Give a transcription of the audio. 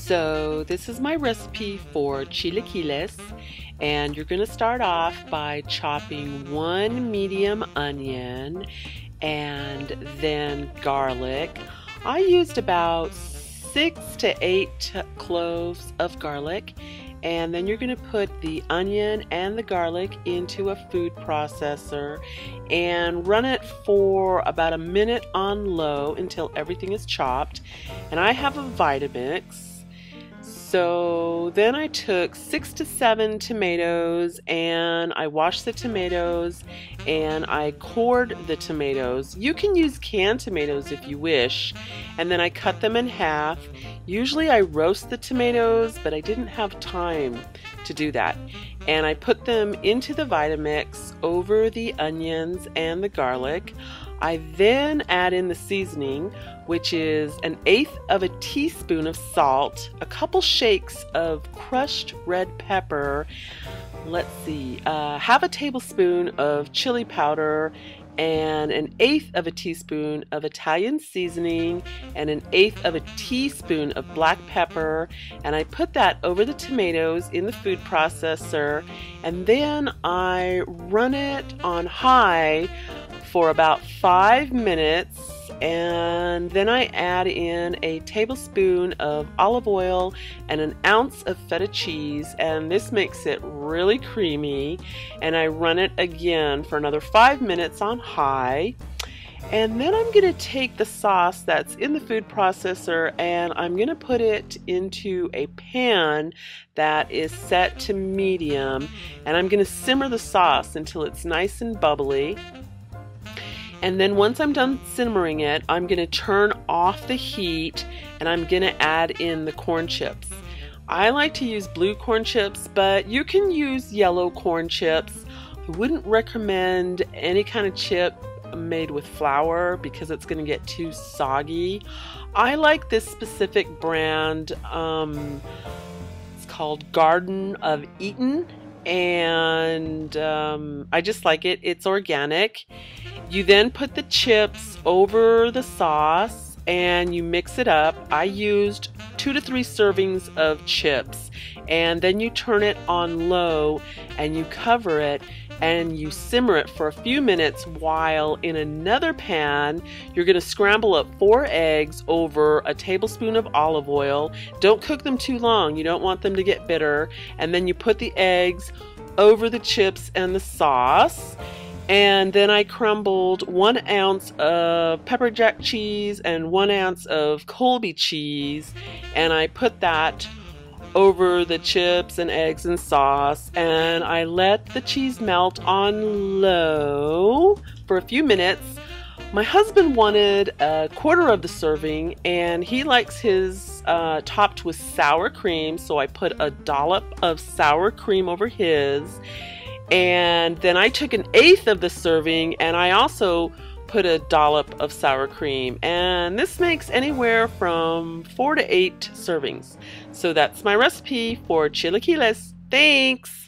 So this is my recipe for chilaquiles, and you're going to start off by chopping one medium onion and then garlic. I used about 6 to 8 cloves of garlic, and then you're going to put the onion and the garlic into a food processor and run it for about a minute on low until everything is chopped. And I have a Vitamix. So then I took 6 to 7 tomatoes and I washed the tomatoes and I cored the tomatoes. You can use canned tomatoes if you wish. And then I cut them in half. Usually I roast the tomatoes, but I didn't have time to do that. And I put them into the Vitamix over the onions and the garlic. I then add in the seasoning, which is 1/8 of a teaspoon of salt, a couple shakes of crushed red pepper, let's see, half a tablespoon of chili powder, and 1/8 of a teaspoon of Italian seasoning, and 1/8 of a teaspoon of black pepper. And I put that over the tomatoes in the food processor, and then I run it on high for about 5 minutes, and then I add in a tablespoon of olive oil and 1 ounce of feta cheese, and this makes it really creamy. And I run it again for another 5 minutes on high. And then I'm going to take the sauce that's in the food processor and I'm going to put it into a pan that is set to medium, and I'm going to simmer the sauce until it's nice and bubbly. And then once I'm done simmering it, I'm going to turn off the heat and I'm going to add in the corn chips. I like to use blue corn chips, but you can use yellow corn chips. I wouldn't recommend any kind of chip made with flour because it's going to get too soggy. I like this specific brand. It's called Garden of Eden, and I just like it. It's organic. You then put the chips over the sauce and you mix it up. I used 2 to 3 servings of chips, and then you turn it on low and you cover it and you simmer it for a few minutes while in another pan you're going to scramble up 4 eggs over a tablespoon of olive oil. Don't cook them too long, you don't want them to get bitter. And then you put the eggs over the chips and the sauce. And then I crumbled 1 ounce of pepper jack cheese and 1 ounce of Colby cheese, and I put that over the chips and eggs and sauce, and I let the cheese melt on low for a few minutes. My husband wanted 1/4 of the serving, and he likes his topped with sour cream, so I put a dollop of sour cream over his. And then I took 1/8 of the serving and I also put a dollop of sour cream, and this makes anywhere from 4 to 8 servings. So that's my recipe for chilaquiles. Thanks!